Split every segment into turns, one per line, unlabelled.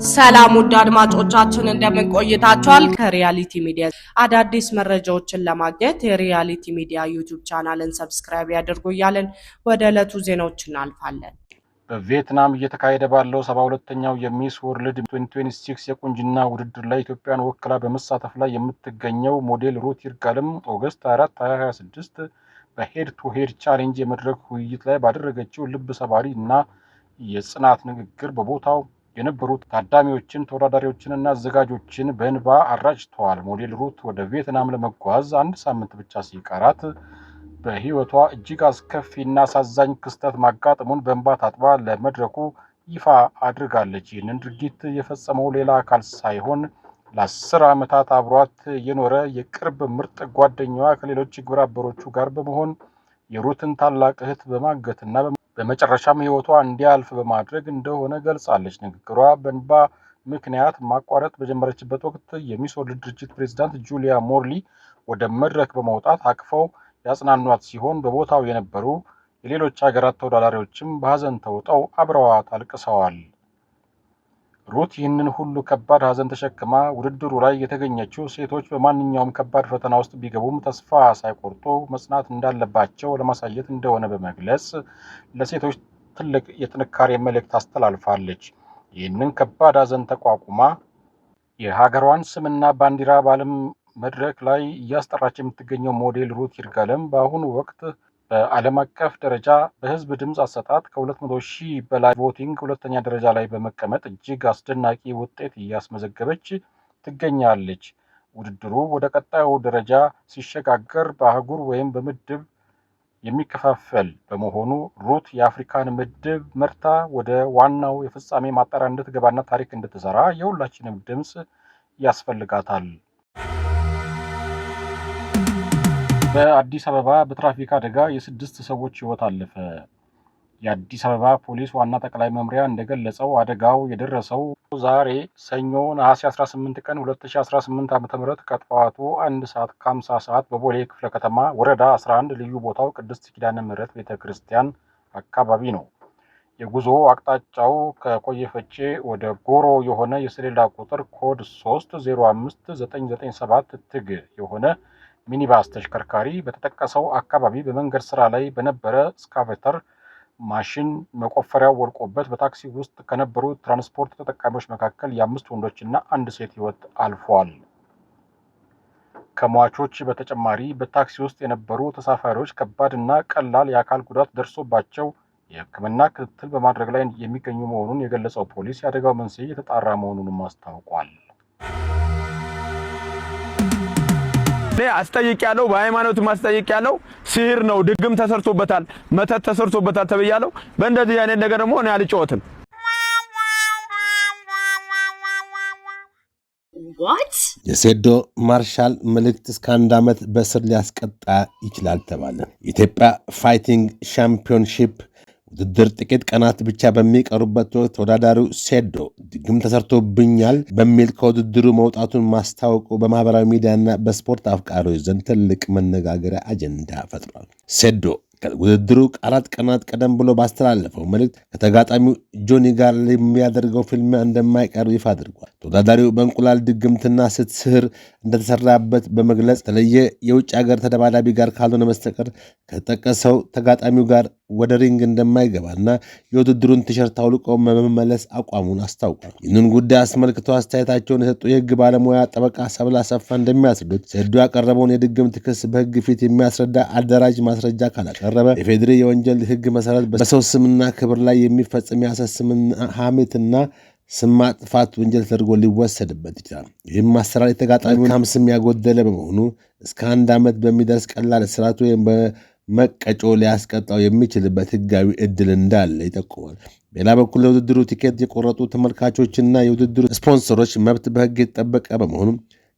ሰላም ውድ አድማጮቻችን እንደምን ቆይታችኋል? ከሪያሊቲ ሚዲያ አዳዲስ መረጃዎችን ለማግኘት የሪያሊቲ ሚዲያ ዩቲዩብ ቻናልን ሰብስክራይብ ያድርጉ እያልን ወደ ዕለቱ ዜናዎች እናልፋለን።
በቪየትናም እየተካሄደ ባለው 72ኛው የሚስ ወርልድ 2026 የቁንጅና ውድድር ላይ ኢትዮጵያን ወክላ በመሳተፍ ላይ የምትገኘው ሞዴል ሩት ይርጋለም ኦገስት 4 2026 በሄድ ቱ ሄድ ቻሌንጅ የመድረክ ውይይት ላይ ባደረገችው ልብ ሰባሪ እና የጽናት ንግግር በቦታው የነበሩት ታዳሚዎችን ተወዳዳሪዎችንና አዘጋጆችን በእንባ አራጭተዋል። ሞዴል ሩት ወደ ቪየትናም ለመጓዝ አንድ ሳምንት ብቻ ሲቀራት በህይወቷ እጅግ አስከፊና አሳዛኝ ክስተት ማጋጠሙን በእንባ ታጥባ ለመድረኩ ይፋ አድርጋለች። ይህንን ድርጊት የፈጸመው ሌላ አካል ሳይሆን ለ10 ዓመታት አብሯት የኖረ የቅርብ ምርጥ ጓደኛዋ ከሌሎች ግብረ አበሮቹ ጋር በመሆን የሩትን ታላቅ እህት በማገትና በመጨረሻም ህይወቷ እንዲያልፍ በማድረግ እንደሆነ ገልጻለች። ንግግሯ በእንባ ምክንያት ማቋረጥ በጀመረችበት ወቅት የሚስ ወርልድ ድርጅት ፕሬዝዳንት ጁሊያ ሞርሊ ወደ መድረክ በመውጣት አቅፈው ያጽናኗት ሲሆን በቦታው የነበሩ የሌሎች ሀገራት ተወዳዳሪዎችም በሀዘን ተውጠው አብረዋት አልቅሰዋል። ሩት ይህንን ሁሉ ከባድ ሀዘን ተሸክማ ውድድሩ ላይ የተገኘችው ሴቶች በማንኛውም ከባድ ፈተና ውስጥ ቢገቡም ተስፋ ሳይቆርጡ መጽናት እንዳለባቸው ለማሳየት እንደሆነ በመግለጽ ለሴቶች ትልቅ የጥንካሬ መልእክት አስተላልፋለች። ይህንን ከባድ ሀዘን ተቋቁማ የሀገሯን ስምና ባንዲራ በዓለም መድረክ ላይ እያስጠራች የምትገኘው ሞዴል ሩት ይርጋለም በአሁኑ ወቅት በዓለም አቀፍ ደረጃ በህዝብ ድምፅ አሰጣጥ ከ200,000 በላይ ቮቲንግ ሁለተኛ ደረጃ ላይ በመቀመጥ እጅግ አስደናቂ ውጤት እያስመዘገበች ትገኛለች። ውድድሩ ወደ ቀጣዩ ደረጃ ሲሸጋገር በአህጉር ወይም በምድብ የሚከፋፈል በመሆኑ ሩት የአፍሪካን ምድብ መርታ ወደ ዋናው የፍጻሜ ማጣሪያ እንድትገባና ታሪክ እንድትሰራ የሁላችንም ድምፅ ያስፈልጋታል። በአዲስ አበባ በትራፊክ አደጋ የ6 ሰዎች ህይወት አለፈ። የአዲስ አበባ ፖሊስ ዋና ጠቅላይ መምሪያ እንደገለጸው አደጋው የደረሰው ዛሬ ሰኞ ነሐሴ 18 ቀን 2018 ዓ.ም ከጠዋቱ 1 ሰዓት ከ50 ሰዓት በቦሌ ክፍለ ከተማ ወረዳ 11 ልዩ ቦታው ቅድስት ኪዳነ ምህረት ቤተክርስቲያን አካባቢ ነው። የጉዞ አቅጣጫው ከኮየፈቼ ወደ ጎሮ የሆነ የሰሌዳ ቁጥር ኮድ 305997 ትግ የሆነ ሚኒባስ ተሽከርካሪ በተጠቀሰው አካባቢ በመንገድ ስራ ላይ በነበረ ስካቬተር ማሽን መቆፈሪያው ወድቆበት በታክሲ ውስጥ ከነበሩ ትራንስፖርት ተጠቃሚዎች መካከል የ5 ወንዶችና 1 ሴት ህይወት አልፏል። ከሟቾች በተጨማሪ በታክሲ ውስጥ የነበሩ ተሳፋሪዎች ከባድና ቀላል የአካል ጉዳት ደርሶባቸው የሕክምና ክትትል በማድረግ ላይ የሚገኙ መሆኑን የገለጸው ፖሊስ የአደጋው መንስኤ የተጣራ መሆኑንም አስታውቋል።
አስጠይቅ ያለው በሃይማኖት ማስጠይቅ ያለው ሲህር ነው፣ ድግም ተሰርቶበታል፣ መተት ተሰርቶበታል ተብያለሁ። በእንደዚህ አይነት ነገር ደግሞ እኔ አልጮህም።
የሴዶ ማርሻል መልእክት እስከ 1 ዓመት በእስር ሊያስቀጣ ይችላል ተባለ። የኢትዮጵያ ፋይቲንግ ሻምፒዮንሺፕ ውድድር ጥቂት ቀናት ብቻ በሚቀሩበት ወቅት ተወዳዳሪው ሴዶ ድግም ተሰርቶብኛል በሚል ከውድድሩ መውጣቱን ማስታወቁ በማህበራዊ ሚዲያና በስፖርት አፍቃሪዎች ዘንድ ትልቅ መነጋገሪያ አጀንዳ ፈጥሯል። ሴዶ ከውድድሩ 4 ቀናት ቀደም ብሎ ባስተላለፈው መልእክት ከተጋጣሚው ጆኒ ጋር የሚያደርገው ፊልም እንደማይቀር ይፋ አድርጓል። ተወዳዳሪው በእንቁላል ድግምትና ስህር እንደተሰራበት በመግለጽ የተለየ የውጭ ሀገር ተደባዳቢ ጋር ካልሆነ በስተቀር ከተጠቀሰው ተጋጣሚው ጋር ወደ ሪንግ እንደማይገባና የውድድሩን ቲሸርት አውልቆ መመለስ አቋሙን አስታውቋል። ይህንን ጉዳይ አስመልክቶ አስተያየታቸውን የሰጡ የህግ ባለሙያ ጠበቃ ሰብለ አሰፋ እንደሚያስረዱት ሴዶ ያቀረበውን የድግምት ክስ በህግ ፊት የሚያስረዳ አደራጅ ማስረጃ ካላቀረበ የፌዴሪ የወንጀል ህግ መሰረት በሰው ስምና ክብር ላይ የሚፈጽም የሐሰት ሐሜትና ስም ማጥፋት ወንጀል ተደርጎ ሊወሰድበት ይችላል። ይህም አሰራር የተጋጣሚውን ስም ያጎደለ በመሆኑ እስከ 1 ዓመት በሚደርስ ቀላል እስራት ወይም መቀጮ ሊያስቀጣው የሚችልበት ህጋዊ እድል እንዳለ ይጠቁማል። በሌላ በኩል ለውድድሩ ቲኬት የቆረጡ ተመልካቾችና የውድድሩ ስፖንሰሮች መብት በህግ የተጠበቀ በመሆኑ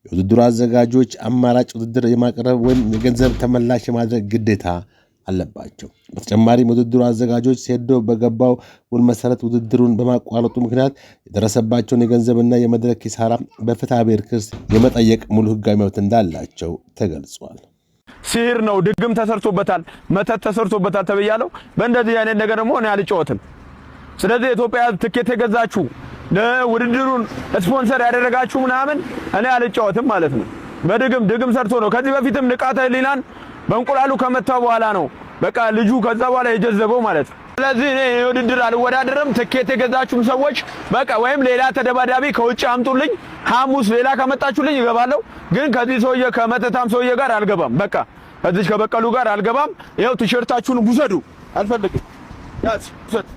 የውድድሩ አዘጋጆች አማራጭ ውድድር የማቅረብ ወይም የገንዘብ ተመላሽ የማድረግ ግዴታ አለባቸው። በተጨማሪም ውድድሩ አዘጋጆች ሴዶ በገባው ውል መሰረት ውድድሩን በማቋረጡ ምክንያት የደረሰባቸውን የገንዘብና የመድረክ ኪሳራ በፍትሐ ብሔር ክስ የመጠየቅ ሙሉ ህጋዊ መብት እንዳላቸው ተገልጿል።
ሲህር ነው፣ ድግም ተሰርቶበታል፣ መተት ተሰርቶበታል ተብያለሁ። በእንደዚህ አይነት ነገር ደግሞ እኔ አልጮህም። ስለዚህ ኢትዮጵያ ትኬት የገዛችሁ ለውድድሩን ስፖንሰር ያደረጋችሁ ምናምን እኔ አልጫወትም ማለት ነው። በድግም ሰርቶ ነው። ከዚህ በፊትም ንቃተ ህሊናን በእንቁላሉ ከመታው በኋላ ነው በቃ ልጁ ከዛ በኋላ የጀዘበው ማለት ነው። ስለዚህ እኔ ውድድር አልወዳደርም። ትኬት የገዛችሁም ሰዎች በቃ ወይም ሌላ ተደባዳቢ ከውጭ አምጡልኝ። ሐሙስ ሌላ ከመጣችሁልኝ እገባለሁ። ግን ከዚህ ሰውዬ ከመተታም ሰውዬ ጋር አልገባም። በቃ ከዚህ ከበቀሉ ጋር አልገባም። ይኸው ቲሸርታችሁን ውሰዱ። አልፈልግም። ያዝ ውሰድ።